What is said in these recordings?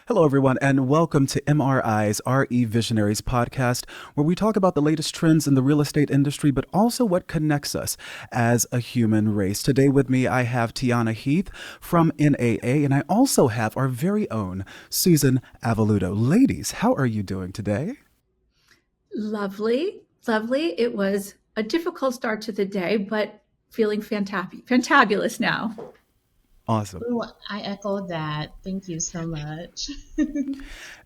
Hello, everyone, and welcome to MRI's RE Visionaries podcast, where we talk about the latest trends in the real estate industry, but also what connects us as a human race. Today with me, I have Tiana Heath from NAA, and I also have our very own Susan Avelluto. Ladies, how are you doing today? Lovely, lovely. It was a difficult start to the day, but feeling fantabulous now. Awesome. Ooh, I echo that. Thank you so much.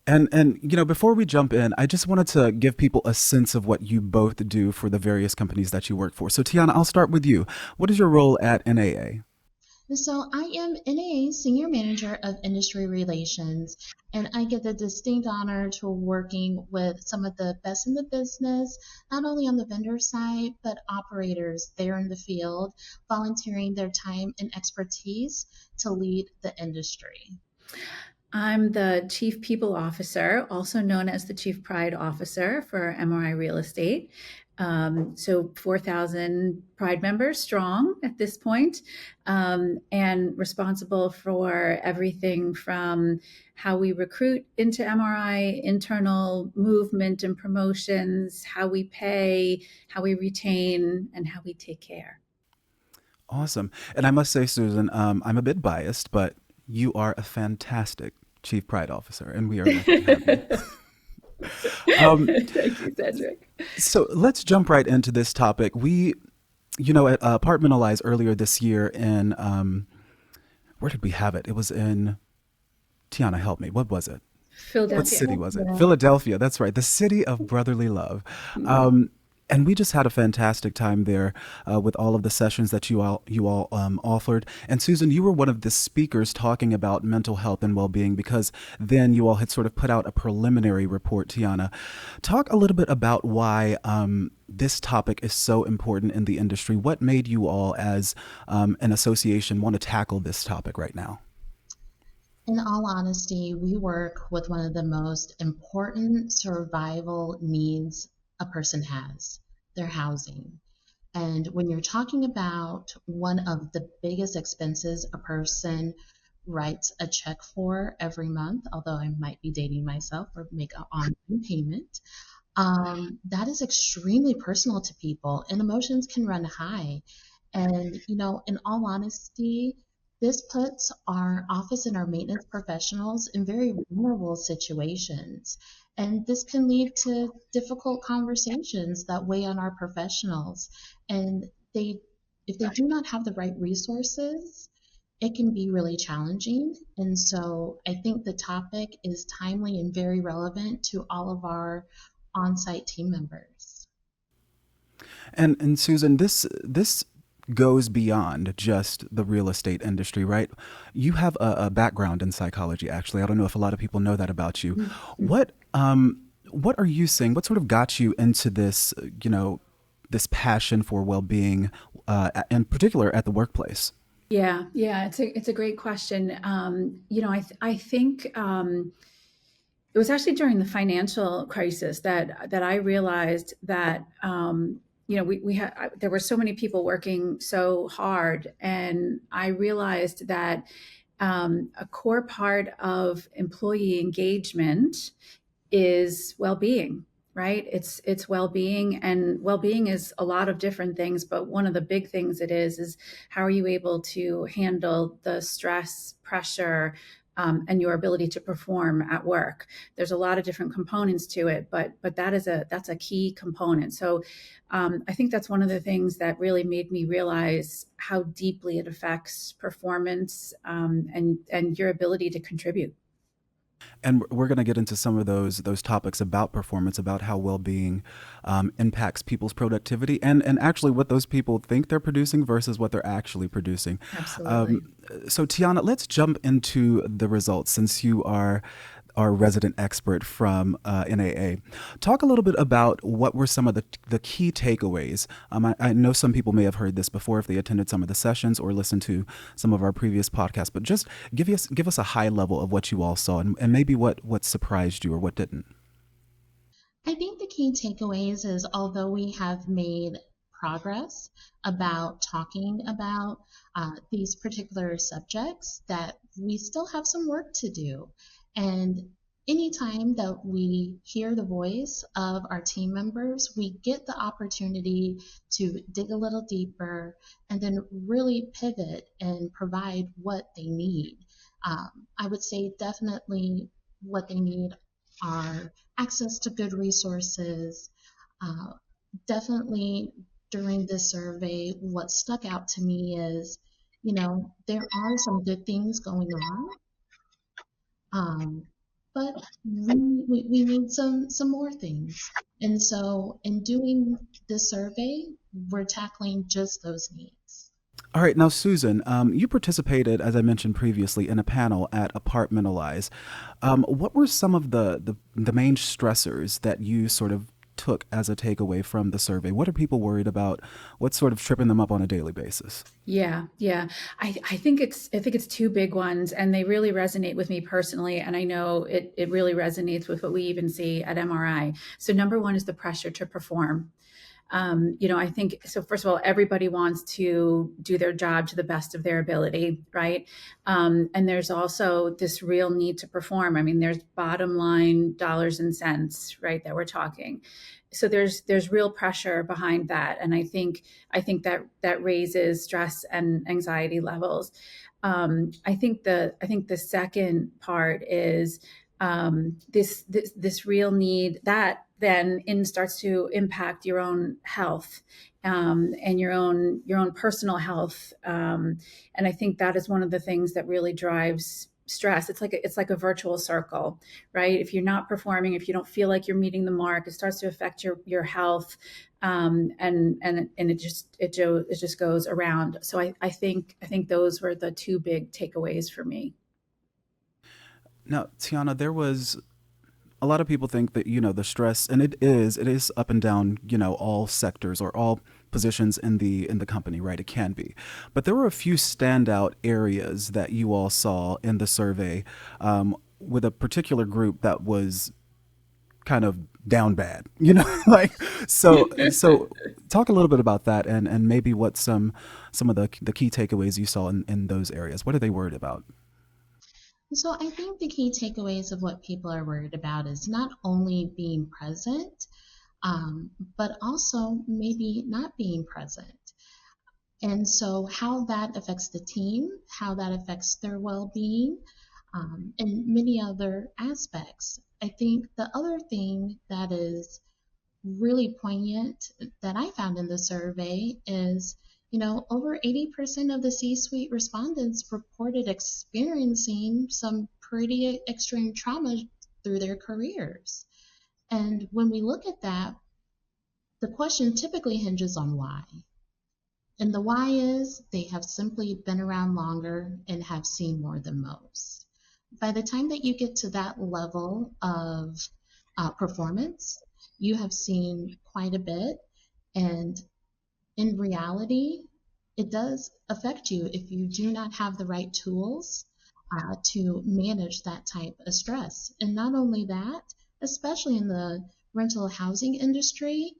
And before we jump in, I just wanted to give people a sense of what you both do for the various companies that you work for. So Tiana, I'll start with you. What is your role at NAA? So I am NAA Senior Manager of Industry Relations, and I get the distinct honor to working with some of the best in the business, not only on the vendor side, but operators there in the field, volunteering their time and expertise to lead the industry. I'm the Chief People Officer, also known as the Chief Pride Officer for MRI Real Estate. So 4,000 Pride members strong at this point, and responsible for everything from how we recruit into MRI, internal movement and promotions, how we pay, how we retain, and how we take care. Awesome. And I must say, Susan, I'm a bit biased, but you are a fantastic Chief Pride Officer, and we are lucky to have you. Thank you, Cederick. So let's jump right into this topic. We, at Apartmentalize earlier this year in, where did we have it? It was in, Tiana, help me. What was it? Philadelphia. What city was it? Yeah. Philadelphia. That's right. The city of brotherly love. And we just had a fantastic time there with all of the sessions that you all offered. And Susan, you were one of the speakers talking about mental health and well-being, because then you all had sort of put out a preliminary report. Tiana, talk a little bit about why this topic is so important in the industry. What made you all, as an association, want to tackle this topic right now? In all honesty, we work with one of the most important survival needs a person has, their housing. And when you're talking about one of the biggest expenses a person writes a check for every month, although I might be dating myself, or make an online payment, that is extremely personal to people, and emotions can run high. And, in all honesty, this puts our office and our maintenance professionals in very vulnerable situations. And this can lead to difficult conversations that weigh on our professionals. And if they do not have the right resources, it can be really challenging. And so I think the topic is timely and very relevant to all of our on-site team members. And Susan, this goes beyond just the real estate industry, right? You have a background in psychology, actually. I don't know if a lot of people know that about you. What are you seeing? What sort of got you into this, this passion for well-being, in particular at the workplace? Yeah, it's a great question. I think it was actually during the financial crisis that I realized that there were so many people working so hard, and I realized that a core part of employee engagement is well-being, right? It's well-being, and well-being is a lot of different things, but one of the big things it is how are you able to handle the stress, pressure, and your ability to perform at work. There's a lot of different components to it, but that's a key component. So I think that's one of the things that really made me realize how deeply it affects performance, and your ability to contribute. And we're going to get into some of those topics about performance, about how well-being impacts people's productivity, and actually what those people think they're producing versus what they're actually producing. Absolutely. So Tiana, let's jump into the results, since you are our resident expert from NAA. Talk a little bit about what were some of the key takeaways. I know some people may have heard this before if they attended some of the sessions or listened to some of our previous podcasts, but just give us a high level of what you all saw, and maybe what surprised you or what didn't. I think the key takeaways is, although we have made progress about talking about these particular subjects, that we still have some work to do. And anytime that we hear the voice of our team members, we get the opportunity to dig a little deeper and then really pivot and provide what they need. I would say definitely what they need are access to good resources. Uh, Definitely during this survey, what stuck out to me is, there are some good things going on, but we need some more things. And so in doing this survey, we're tackling just those needs. All right, now Susan, you participated, as I mentioned previously, in a panel at Apartmentalize. What were some of the main stressors that you sort of took as a takeaway from the survey? What are people worried about? What's sort of tripping them up on a daily basis? Yeah. I think it's two big ones, and they really resonate with me personally. And I know it really resonates with what we even see at MRI. So number one is the pressure to perform. I think so. First of all, everybody wants to do their job to the best of their ability, right? And there's also this real need to perform. I mean, there's bottom line dollars and cents, right? That we're talking. So there's real pressure behind that, and I think that raises stress and anxiety levels. I think the second part is this real need that then starts to impact your own health, and your own personal health. And I think that is one of the things that really drives stress. It's like a virtual circle, right? If you're not performing, if you don't feel like you're meeting the mark, it starts to affect your health, and it just goes around. So I think those were the two big takeaways for me. Now, Tiana, there was a lot of people think that the stress, and it is up and down, all sectors or all positions in the company, right? It can be, but there were a few standout areas that you all saw in the survey, with a particular group that was kind of down bad, like, so talk a little bit about that, and maybe what some of the key takeaways you saw in those areas. What are they worried about? So I think the key takeaways of what people are worried about is not only being present, but also maybe not being present. And so how that affects the team, how that affects their well-being, and many other aspects. I think the other thing that is really poignant that I found in the survey is, over 80% of the C-suite respondents reported experiencing some pretty extreme trauma through their careers. And when we look at that, the question typically hinges on why. And the why is they have simply been around longer and have seen more than most. By the time that you get to that level of performance, you have seen quite a bit. And in reality, it does affect you if you do not have the right tools to manage that type of stress. And not only that, especially in the rental housing industry,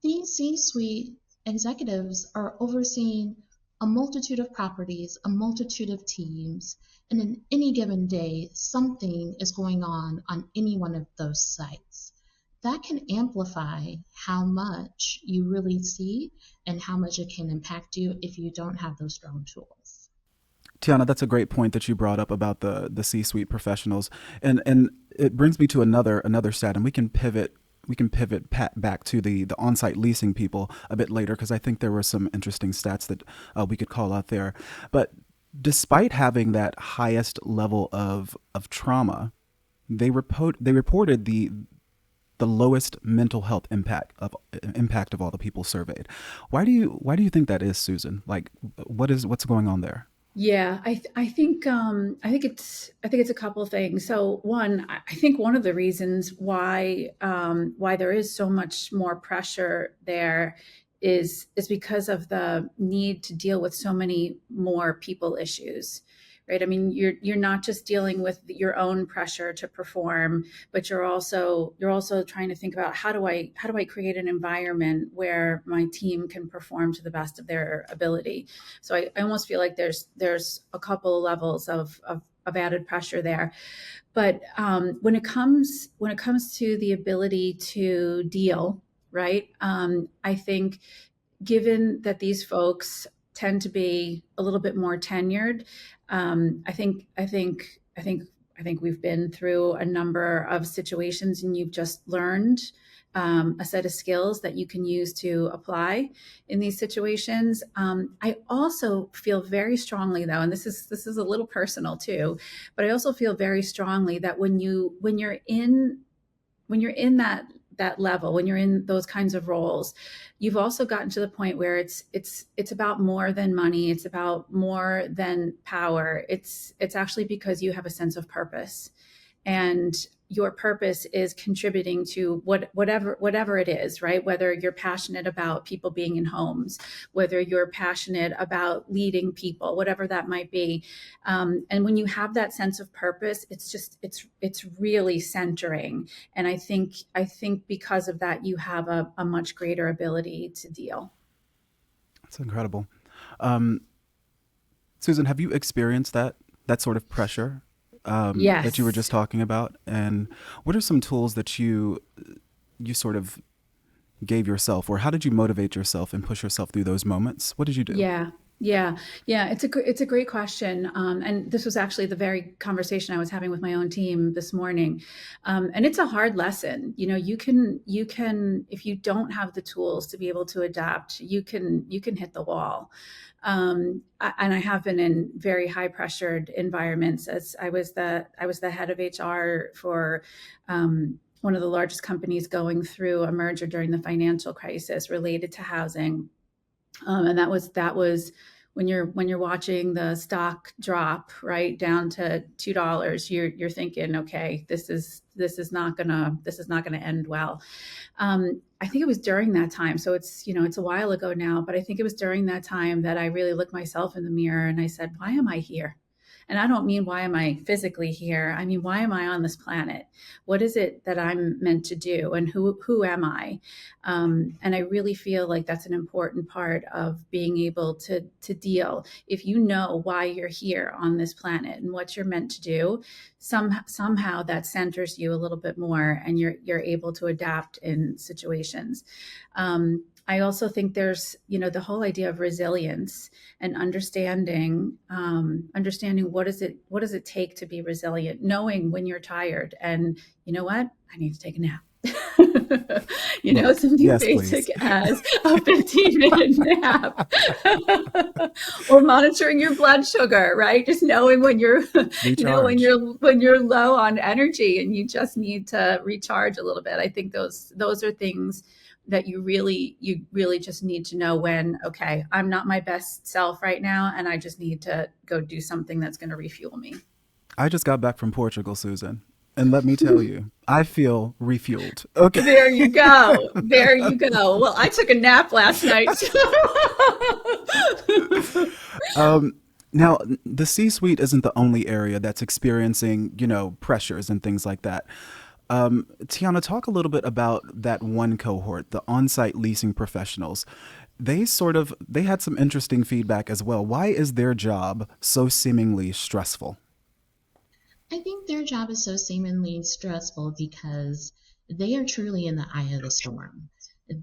these C-suite executives are overseeing a multitude of properties, a multitude of teams, and in any given day, something is going on any one of those sites. That can amplify how much you really see and how much it can impact you if you don't have those strong tools. Tiana, that's a great point that you brought up about the C-suite professionals, and it brings me to another stat, and we can pivot back to the on-site leasing people a bit later, because I think there were some interesting stats that we could call out there. But despite having that highest level of trauma, they reported the lowest mental health impact of all the people surveyed. Why do you think that is, Susan? Like, what's going on there? Yeah, I think it's a couple things. So one, I think one of the reasons why there is so much more pressure there is because of the need to deal with so many more people issues, right? I mean, you're not just dealing with your own pressure to perform, but you're also trying to think about how do I create an environment where my team can perform to the best of their ability. So I almost feel like there's a couple of levels of added pressure there. But when it comes to the ability to deal, right? I think given that these folks tend to be a little bit more tenured, I think we've been through a number of situations, and you've just learned a set of skills that you can use to apply in these situations. I also feel very strongly, though, and this is a little personal too, but I also feel very strongly that when you're in that level, when you're in those kinds of roles, you've also gotten to the point where it's about more than money. It's about more than power. It's actually because you have a sense of purpose, and your purpose is contributing to whatever it is, right? Whether you're passionate about people being in homes, whether you're passionate about leading people, whatever that might be. And when you have that sense of purpose, it's really centering. And I think because of that, you have a much greater ability to deal. That's incredible. Um, Susan, have you experienced that sort of pressure that you were just Yes. talking about? And what are some tools that you sort of gave yourself, or how did you motivate yourself and push yourself through those moments? What did you do? Yeah, yeah, yeah. It's a great question, and this was actually the very conversation I was having with my own team this morning. And it's a hard lesson. You can if you don't have the tools to be able to adapt, you can hit the wall. And I have been in very high pressured environments. As I was the head of HR for. One of the largest companies going through a merger during the financial crisis related to housing, and that was when you're watching the stock drop right down to $2. You're thinking, okay, this is not gonna end well. I think it was during that time. So it's a while ago now, but I think it was during that time that I really looked myself in the mirror and I said, why am I here? And I don't mean why am I physically here. I mean, why am I on this planet? What is it that I'm meant to do? And who am I? And I really feel like that's an important part of being able to deal. If you know why you're here on this planet and what you're meant to do, somehow that centers you a little bit more, and you're able to adapt in situations. I also think there's the whole idea of resilience and understanding what does it take to be resilient, knowing when you're tired, and you know what, I need to take a nap. Something Yes, basic please. as a 15-minute nap. Or monitoring your blood sugar, right? Just knowing when you're when Recharge. you're low on energy and you just need to recharge a little bit. I think those are things that you really just need to know when, okay, I'm not my best self right now, and I just need to go do something that's going to refuel me. I just got back from Portugal, Susan. And let me tell you, I feel refueled. Okay. There you go. There you go. Well, I took a nap last night. Um, Now, the C suite isn't the only area that's experiencing, pressures and things like that. Tiana, talk a little bit about that one cohort, the on site leasing professionals. They had some interesting feedback as well. Why is their job so seemingly stressful? I think their job is so seemingly stressful because they are truly in the eye of the storm.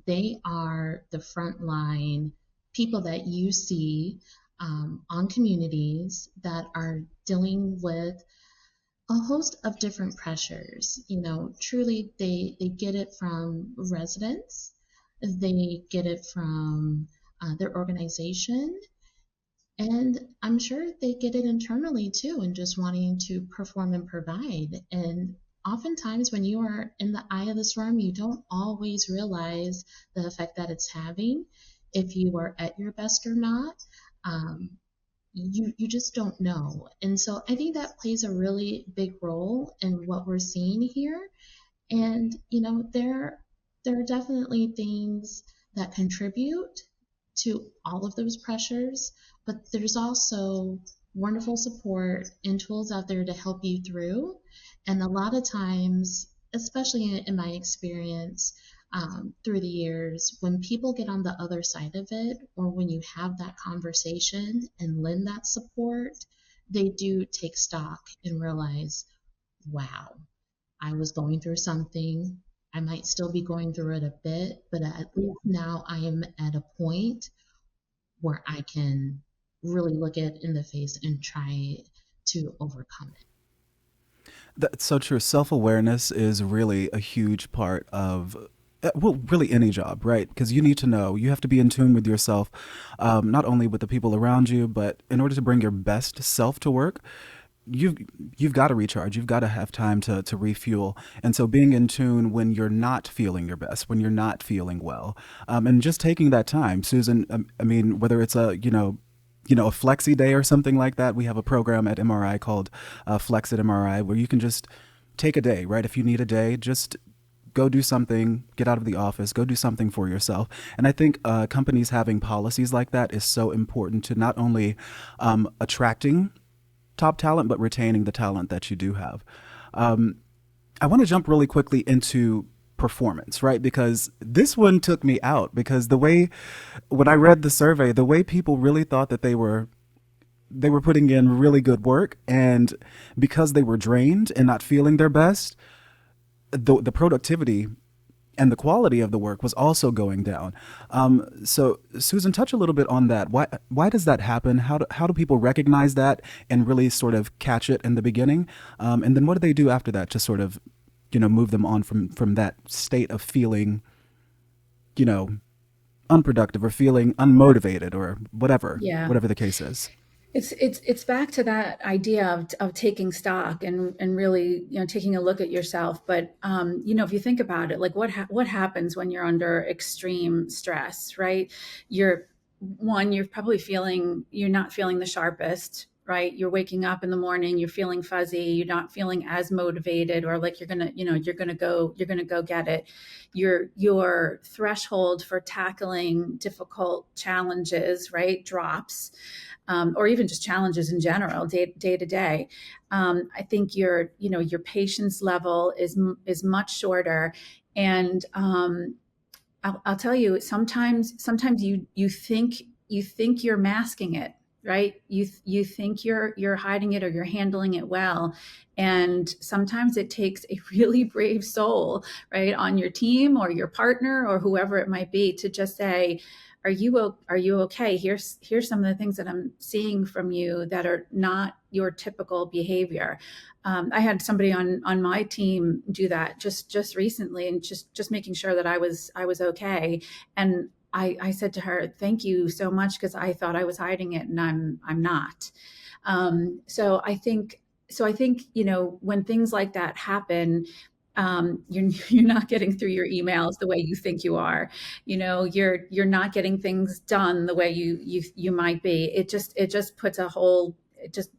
They are the front line people that you see on communities that are dealing with a host of different pressures. Truly, they get it from residents, they get it from their organization, and I'm sure they get it internally too, and just wanting to perform and provide. And oftentimes, when you are in the eye of the storm, you don't always realize the effect that it's having, if you are at your best or not. Um, you just don't know. And so I think that plays a really big role in what we're seeing here. And there are definitely things that contribute to all of those pressures, but there's also wonderful support and tools out there to help you through. And a lot of times, especially in my experience through the years, when people get on the other side of it, or when you have that conversation and lend that support, they do take stock and realize, wow, I was going through something. I might still be going through it a bit, but at least now I am at a point where I can really look it in the face and try to overcome it. That's so true. Self awareness is really a huge part of, well, really any job, right? Because you need to know, you have to be in tune with yourself, not only with the people around you, but in order to bring your best self to work, you've you've got to recharge. You've got to have time to refuel. And so being in tune when you're not feeling your best, when you're not feeling well, and just taking that time, Susan. I mean, whether it's a a flexi day or something like that. We have a program at MRI called Flex at MRI where you can just take a day, right? If you need a day, just go do something, get out of the office, go do something for yourself. And I think companies having policies like that is so important to not only attracting top talent, but retaining the talent that you do have. I want to jump really quickly into performance, right? Because this one took me out because the way when I read the survey, the way people really thought that they were putting in really good work and because they were drained and not feeling their best, the productivity and the quality of the work was also going down. So Susan, touch a little bit on that. Why does that happen? How do people recognize that and really sort of catch it in the beginning? And then what do they do after that to sort of move them on from that state of feeling you know unproductive or feeling unmotivated or whatever Yeah. whatever the case is. It's back to that idea of taking stock and really taking a look at yourself. But if you think about it, like what happens when you're under extreme stress, right? You're probably you're not feeling the sharpest, right? You're waking up in the morning, you're feeling fuzzy, you're not feeling as motivated, or like you're gonna go get it. Your threshold for tackling difficult challenges, right, drops, or even just challenges in general, day to day. I think your patience level is much shorter, and I'll tell you, sometimes you think you're masking it, right? You think you're hiding it or you're handling it well, and sometimes it takes a really brave soul, right, on your team or your partner or whoever it might be to just say, are you okay? Here's some of the things that I'm seeing from you that are not your typical behavior. I had somebody on my team do that just recently, and just making sure that I was okay. And I said to her, "Thank you so much, because I thought I was hiding it, and I'm not." So I think when things like that happen, you're not getting through your emails the way you think you are. You're not getting things done the way you might be. It just puts a whole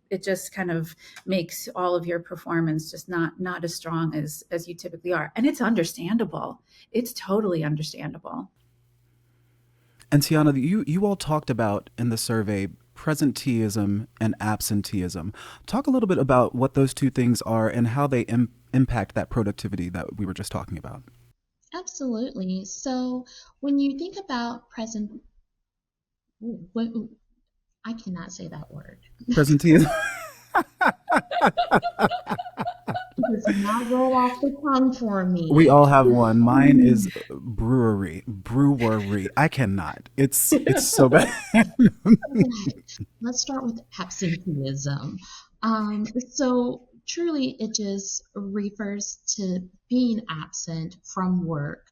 it just kind of makes all of your performance just not as strong as you typically are, and it's understandable. It's totally understandable. And Tiana, you all talked about in the survey presenteeism and absenteeism. Talk a little bit about what those two things are and how they impact that productivity that we were just talking about. Absolutely. So when you think about what, I cannot say that word. Presenteeism. It does not roll off the tongue for We me. all have one. Mine is brewery. I cannot. It's so bad. Okay, let's start with absenteeism. So truly, it just refers to being absent from work,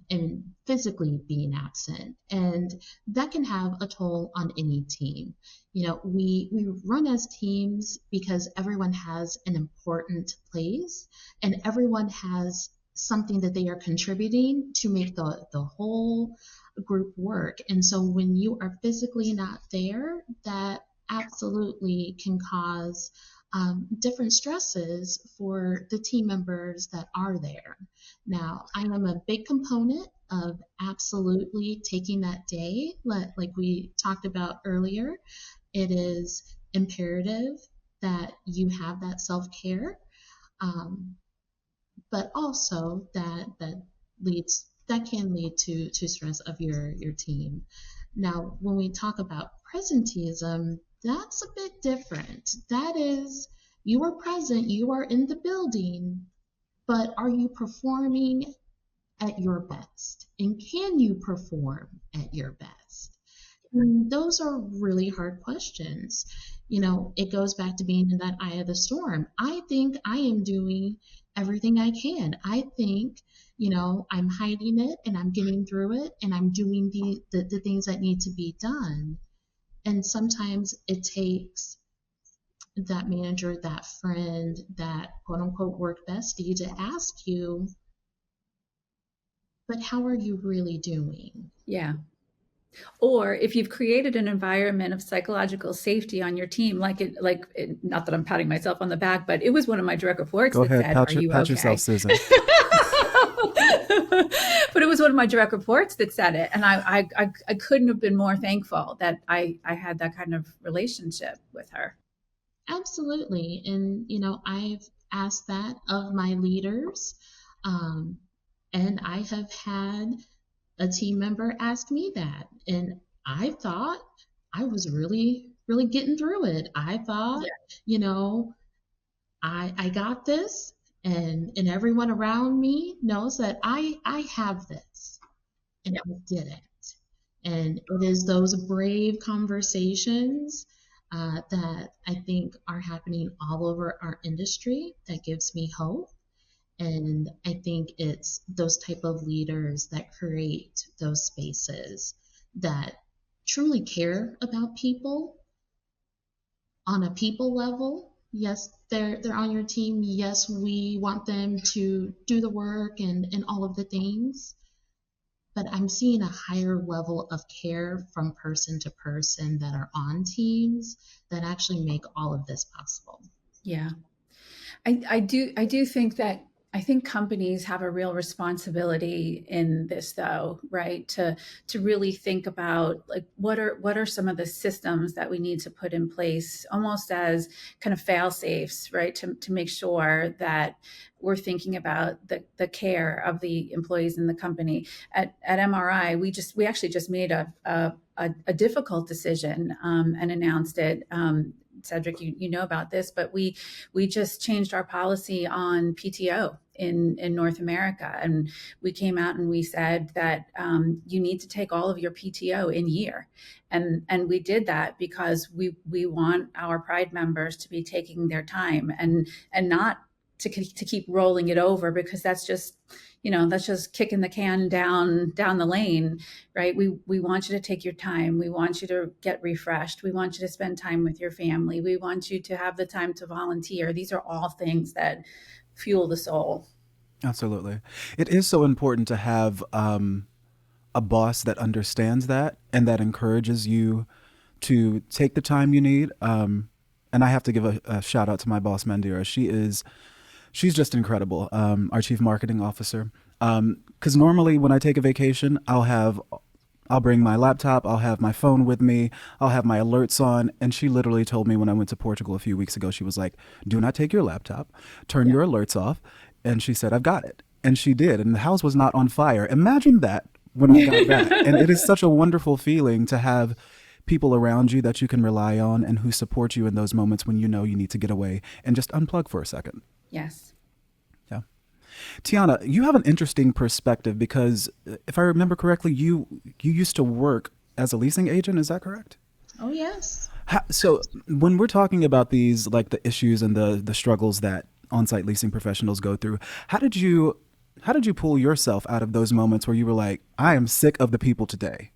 and physically being absent, and that can have a toll on any team. We run as teams because everyone has an important place, and everyone has something that they are contributing to make the whole group work. And so when you are physically not there, that absolutely can cause different stresses for the team members that are there. Now, I am a big component of absolutely taking that day, like we talked about earlier. It is imperative that you have that self-care, um, but also that can lead to stress of your team. Now, when we talk about presenteeism, that's a bit different. That is, you are present, you are in the building, but are you performing at your best? And can you perform at your best? And those are really hard questions. It goes back to being in that eye of the storm. I think I am doing everything I can. I think, I'm hiding it and I'm getting through it and I'm doing the things that need to be done. And sometimes it takes that manager, that friend, that quote unquote work bestie to ask you, but how are you really doing? Yeah. Or if you've created an environment of psychological safety on your team, not that I'm patting myself on the back, but it was one of my direct reports Go that ahead, said, "Are you pat yourself, okay?" Susan. But it was one of my direct reports that said it, and I couldn't have been more thankful that I had that kind of relationship with her. Absolutely. And, I've asked that of my leaders. Um, and I have had a team member ask me that. And I thought I was really, really getting through it. I thought, you know, I got this, and everyone around me knows that I have this, and I did it. And it is those brave conversations that I think are happening all over our industry that gives me hope. And I think it's those type of leaders that create those spaces that truly care about people on a people level. Yes, they're on your team. Yes, we want them to do the work and all of the things. But I'm seeing a higher level of care from person to person that are on teams that actually make all of this possible. Yeah. I do think that I think companies have a real responsibility in this though, right? To really think about like what are some of the systems that we need to put in place almost as kind of fail safes, right? To make sure that we're thinking about the care of the employees in the company. At MRI, we actually just made a difficult decision and announced it. Cedrick, you know about this, but we just changed our policy on PTO in North America, and we came out and we said that you need to take all of your PTO in year, and we did that because we want our Pride members to be taking their time and not to keep rolling it over because that's just kicking the can down the lane, right? We want you to take your time. We want you to get refreshed. We want you to spend time with your family. We want you to have the time to volunteer. These are all things that fuel the soul. Absolutely. It is so important to have a boss that understands that and that encourages you to take the time you need. And I have to give a shout out to my boss, Mandira. She's just incredible. Our chief marketing officer. Because normally when I take a vacation, I'll bring my laptop, I'll have my phone with me, I'll have my alerts on. And she literally told me when I went to Portugal a few weeks ago, she was like, do not take your laptop, turn Yeah. your alerts off. And she said, I've got it. And she did. And the house was not on fire. Imagine that when I got back. And it is such a wonderful feeling to have people around you that you can rely on and who support you in those moments when you know you need to get away and just unplug for a second. Yes. Yeah. Tiana, you have an interesting perspective because if I remember correctly, you used to work as a leasing agent. Is that correct? Oh, yes. So when we're talking about these, like the issues and the struggles that on-site leasing professionals go through, how did you pull yourself out of those moments where you were like, I am sick of the people today?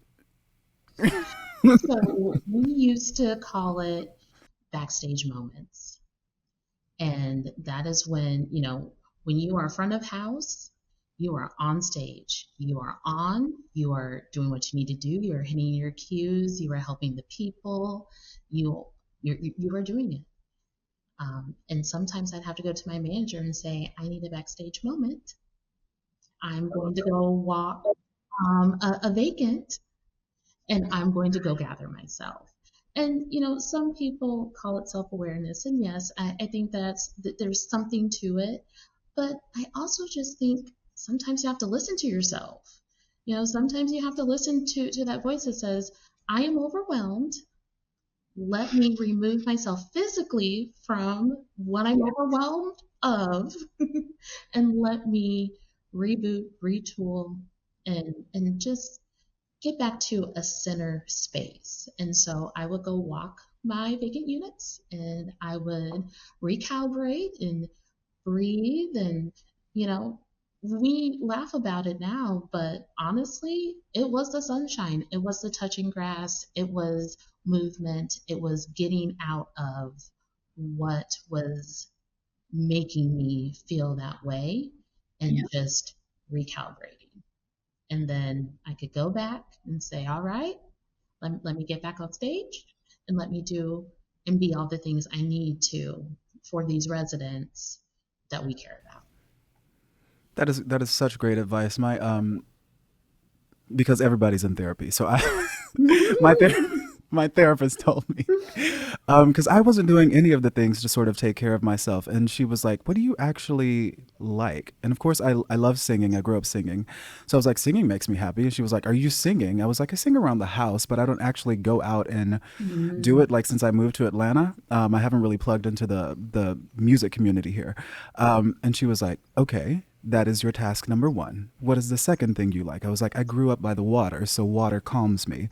So we used to call it backstage moments. And that is when you are front of house, you are on stage. You are doing what you need to do, you are hitting your cues, you are helping the people, you you are doing it. And sometimes I'd have to go to my manager and say, I need a backstage moment. I'm going to go walk a vacant and I'm going to go gather myself. And some people call it self-awareness, and yes, I think that there's something to it. But I also just think sometimes you have to listen to yourself. Sometimes you have to listen to that voice that says, I am overwhelmed. Let me remove myself physically from what I'm Yeah. overwhelmed of, and let me reboot, retool, and just get back to a center space. And so I would go walk my vacant units, and I would recalibrate and breathe. And, you know, we laugh about it now, but honestly, it was the sunshine. It was the touching grass. It was movement. It was getting out of what was making me feel that way and Yeah. just recalibrating. And then I could go back and say, all right, let me get back on stage and let me do and be all the things I need to for these residents that we care about. That is such great advice. My because everybody's in therapy. So I my my therapist told me because I wasn't doing any of the things to sort of take care of myself, and she was like, "What do you actually like?" And of course, I love singing. I grew up singing, so I was like, "Singing makes me happy." And she was like, "Are you singing?" I was like, "I sing around the house, but I don't actually go out and do Mm. it." Like since I moved to Atlanta, I haven't really plugged into the music community here. And she was like, "Okay, that is your task number one. What is the second thing you like?" I was like, "I grew up by the water, so water calms me."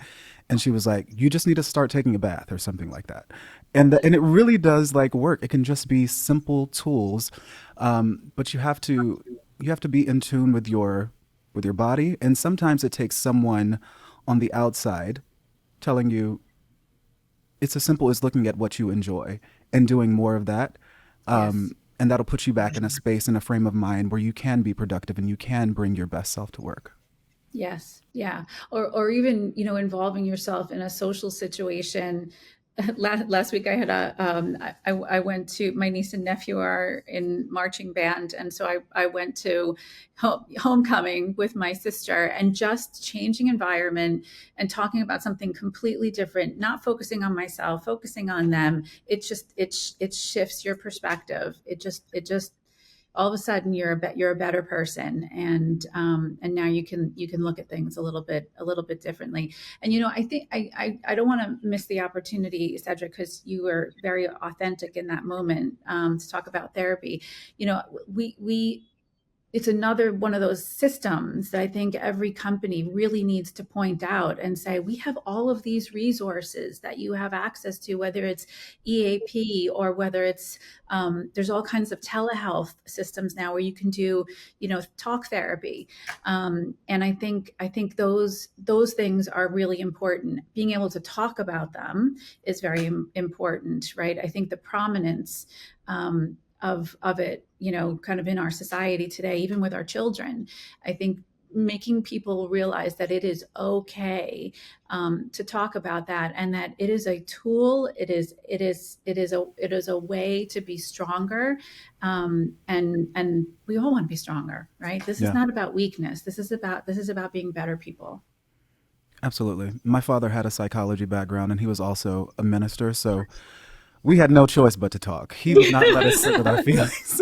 And she was like, "You just need to start taking a bath or something like that." And it really does like work. It can just be simple tools, but you have to be in tune with your body. And sometimes it takes someone on the outside telling you it's as simple as looking at what you enjoy and doing more of that. Yes. And that'll put you back in a space and a frame of mind where you can be productive and you can bring your best self to work. Yes, yeah, or even involving yourself in a social situation. Last week I had I went to my niece and nephew are in marching band, and so I went to homecoming with my sister, and just changing environment and talking about something completely different, not focusing on myself, focusing on them. It shifts your perspective. It just all of a sudden you're a better person, and now you can look at things a little bit differently. And I think I don't want to miss the opportunity, Cedric, because you were very authentic in that moment, to talk about therapy. We it's another one of those systems that I think every company really needs to point out and say, we have all of these resources that you have access to, whether it's EAP or whether it's there's all kinds of telehealth systems now where you can do, talk therapy. And I think those things are really important. Being able to talk about them is very important, right? I think the prominence of it, kind of in our society today, even with our children. I think making people realize that it is okay, to talk about that, and that it is a tool. It is a way to be stronger, and we all want to be stronger, right? This is Yeah, not about weakness. This is about being better people. absolutely. My father had a psychology background and he was also a minister. So we had no choice but to talk. He would not let us sit with our feelings.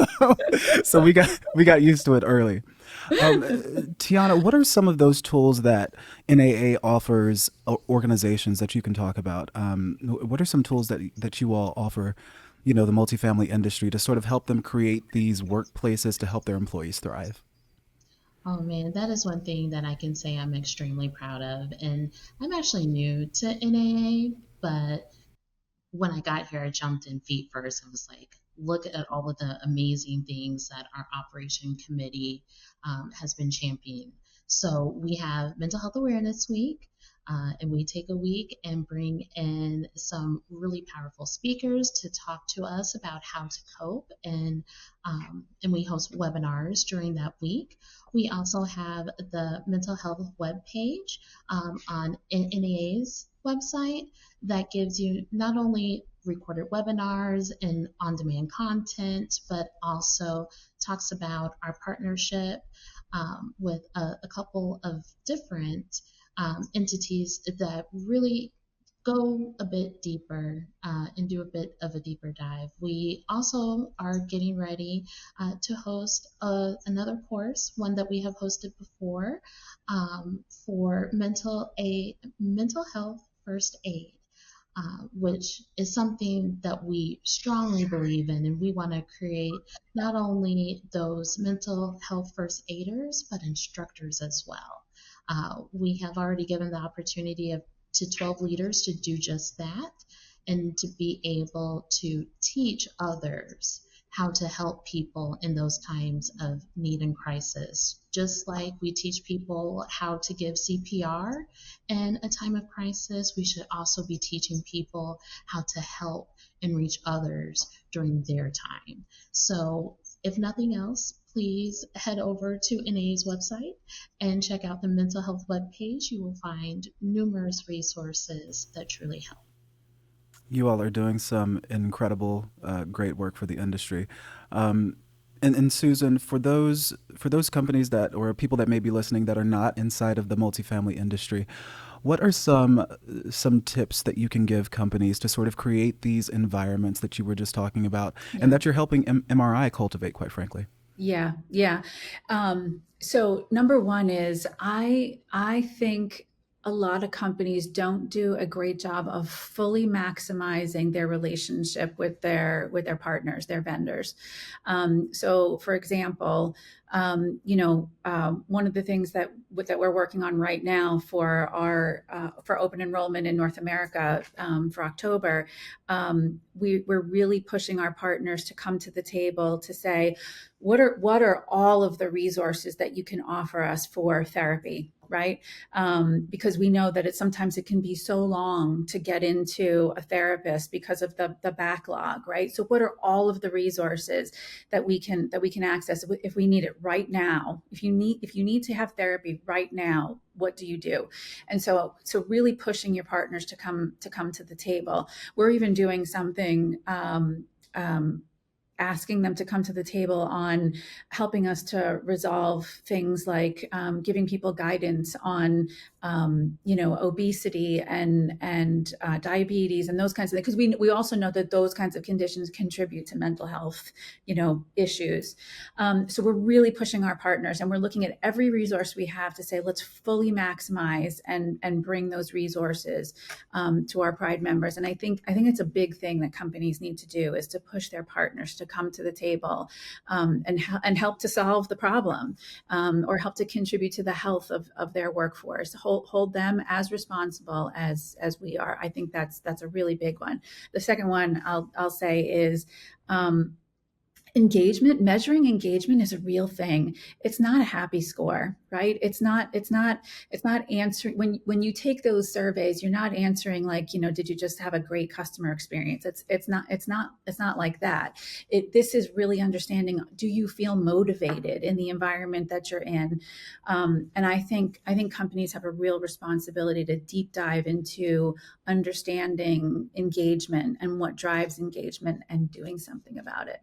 So we got used to it early. Tiana, what are some of those tools that NAA offers organizations that you can talk about? What are some tools that you all offer, the multifamily industry to sort of help them create these workplaces to help their employees thrive? Oh man, that is one thing that I can say I'm extremely proud of. And I'm actually new to NAA, but when I got here, I jumped in feet first and was like, look at all of the amazing things that our operation committee has been championing. So we have Mental Health Awareness Week, and we take a week and bring in some really powerful speakers to talk to us about how to cope, and we host webinars during that week. We also have the mental health webpage on NAA's website that gives you not only recorded webinars and on demand content, but also talks about our partnership with a couple of different entities that really go a bit deeper and do a bit of a deeper dive. We also are getting ready to host another course, one that we have hosted before, for mental health first aid. Which is something that we strongly believe in, and we want to create not only those mental health first aiders, but instructors as well. We have already given the opportunity to 12 leaders to do just that and to be able to teach others how to help people in those times of need and crisis. Just like we teach people how to give CPR in a time of crisis, we should also be teaching people how to help and reach others during their time. So, if nothing else, please head over to NA's website and check out the mental health webpage. You will find numerous resources that truly help. You all are doing some incredible, great work for the industry. Um, and Susan, for those companies that or people that may be listening that are not inside of the multifamily industry, what are some tips that you can give companies to sort of create these environments that you were just talking about, and Yeah. that you're helping MRI cultivate, quite frankly? Yeah, yeah. So number one is I think a lot of companies don't do a great job of fully maximizing their relationship with their partners, their vendors. So, for example, one of the things that we're working on right now for our for open enrollment in North America for October, we're really pushing our partners to come to the table to say, what are all of the resources that you can offer us for therapy, right? Because we know that sometimes it can be so long to get into a therapist because of the backlog, right? So what are all of the resources that we can access if we need it right now? If you need to have therapy right now, what do you do? And so really pushing your partners to come to the table. We're even doing something, asking them to come to the table on helping us to resolve things like, giving people guidance on, obesity and diabetes and those kinds of things, because we also know that those kinds of conditions contribute to mental health, issues. So we're really pushing our partners, and we're looking at every resource we have to say, let's fully maximize and bring those resources to our Pride members. And I think it's a big thing that companies need to do, is to push their partners to come to the table, and help to solve the problem, or help to contribute to the health of their workforce. Hold them as responsible as we are. I think that's a really big one. The second one I'll say is, engagement. Measuring engagement is a real thing. It's not a happy score, right? It's not answering. When you take those surveys, you're not answering like, did you just have a great customer experience? It's not like that. This is really understanding, do you feel motivated in the environment that you're in? And I think companies have a real responsibility to deep dive into understanding engagement and what drives engagement and doing something about it.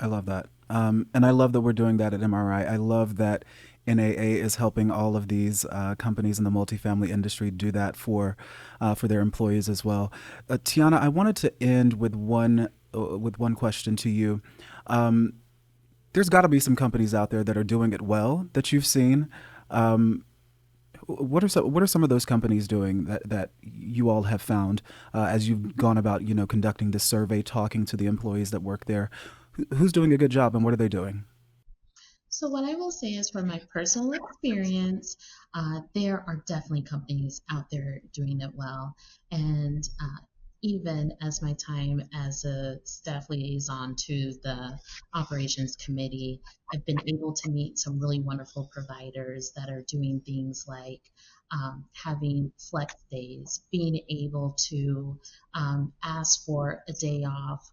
I love that. And I love that we're doing that at MRI. I love that NAA is helping all of these companies in the multifamily industry do that for their employees as well. Tiana, I wanted to end with one question to you. Um, there's got to be some companies out there that are doing it well that you've seen. Um, what are some of those companies doing that you all have found as you've gone about conducting this survey, talking to the employees that work there? Who's doing a good job, and what are they doing? So, what I will say is, from my personal experience, there are definitely companies out there doing it well. And even as my time as a staff liaison to the operations committee, I've been able to meet some really wonderful providers that are doing things like having flex days, being able to ask for a day off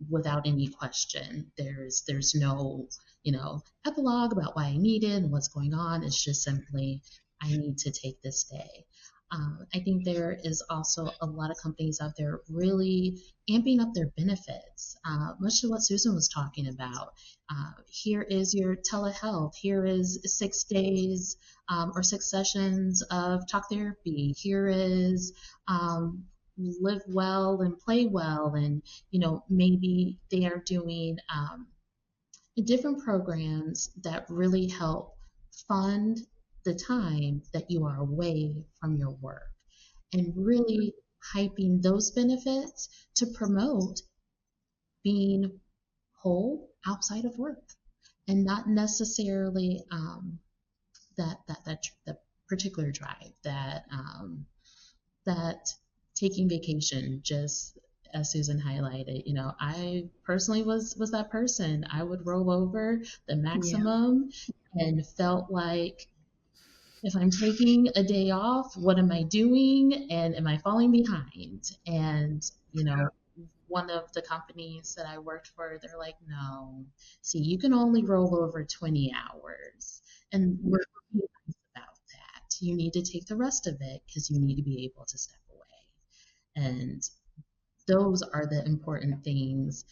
without any question. There's no epilogue about why I need it and what's going on. It's just simply, I need to take this day. I think there is also a lot of companies out there really amping up their benefits, much to what Susan was talking about. Here is your telehealth. Here is 6 days or 6 sessions of talk therapy. Here is live well and play well. And, maybe they are doing different programs that really help fund the time that you are away from your work and really hyping those benefits to promote being whole outside of work and not necessarily that particular drive that taking vacation, just as Susan highlighted. I personally was that person. I would roll over the Yeah. maximum and felt like, if I'm taking a day off, what am I doing? And am I falling behind? And, one of the companies that I worked for, they're like, no, see, you can only roll over 20 hours. And we're really nice about that. You need to take the rest of it because you need to be able to step away. And those are the important things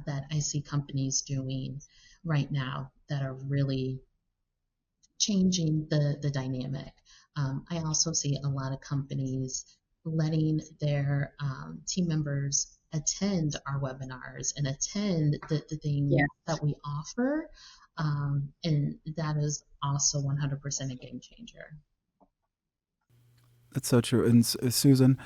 that I see companies doing right now that are really changing the dynamic. I also see a lot of companies letting their team members attend our webinars and attend the things Yeah. that we offer. And that is also 100% a game changer. That's so true. And Susan,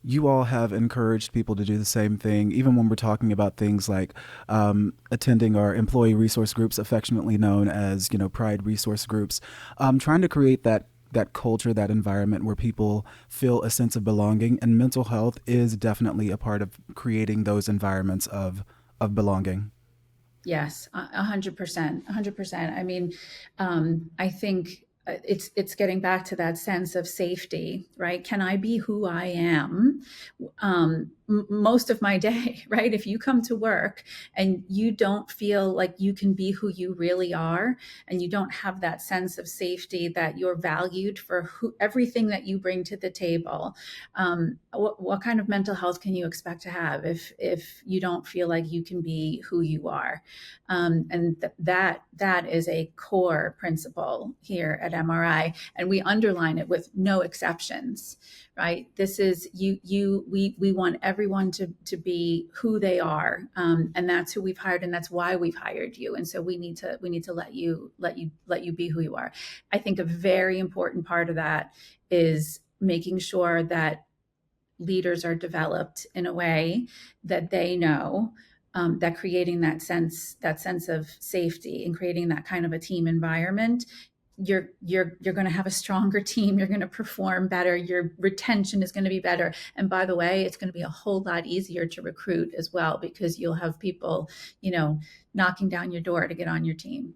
you all have encouraged people to do the same thing, even when we're talking about things like attending our employee resource groups, affectionately known as, Pride resource groups, trying to create that culture, that environment where people feel a sense of belonging. And mental health is definitely a part of creating those environments of belonging. Yes, 100%, 100%. I mean, I think it's getting back to that sense of safety, right? Can I be who I am most of my day, right? If you come to work and you don't feel like you can be who you really are, and you don't have that sense of safety that you're valued for everything that you bring to the table, what kind of mental health can you expect to have if you don't feel like you can be who you are? And that is a core principle here at MRI, and we underline it with no exceptions. Right? This is we want everyone to be who they are, and that's who we've hired, and that's why we've hired you. And so we need to let you be who you are. I think a very important part of that is making sure that leaders are developed in a way that they know that creating that sense of safety and creating that kind of a team environment, you're going to have a stronger team. You're going to perform better. Your retention is going to be better. And by the way, it's going to be a whole lot easier to recruit as well, because you'll have people, knocking down your door to get on your team.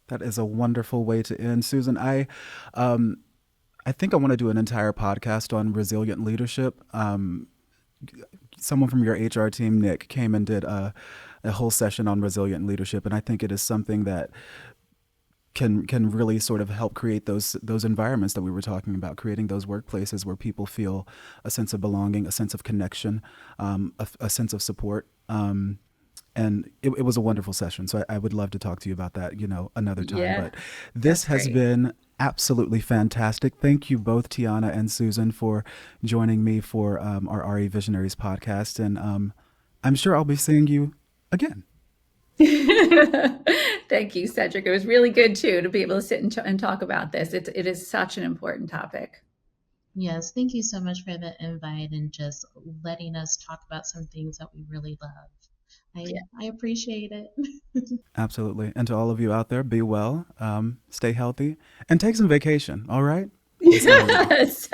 That is a wonderful way to end. Susan, I think I want to do an entire podcast on resilient leadership. Someone from your HR team, Nick, came and did a whole session on resilient leadership, and I think it is something that can really sort of help create those environments that we were talking about, creating those workplaces where people feel a sense of belonging, a sense of connection, a sense of support. And it was a wonderful session. So I would love to talk to you about that, another time. Yeah, But this that's has great. been absolutely fantastic. Thank you both, Tiana and Susan, for joining me for our RE Visionaries podcast. And I'm sure I'll be seeing you again. Thank you, Cedric. It was really good too to be able to sit and talk about this. It is such an important topic. Yes, thank you so much for the invite and just letting us talk about some things that we really love. I appreciate it. Absolutely. And to all of you out there, be well, stay healthy, and take some vacation. All right? We'll see you later. Yes.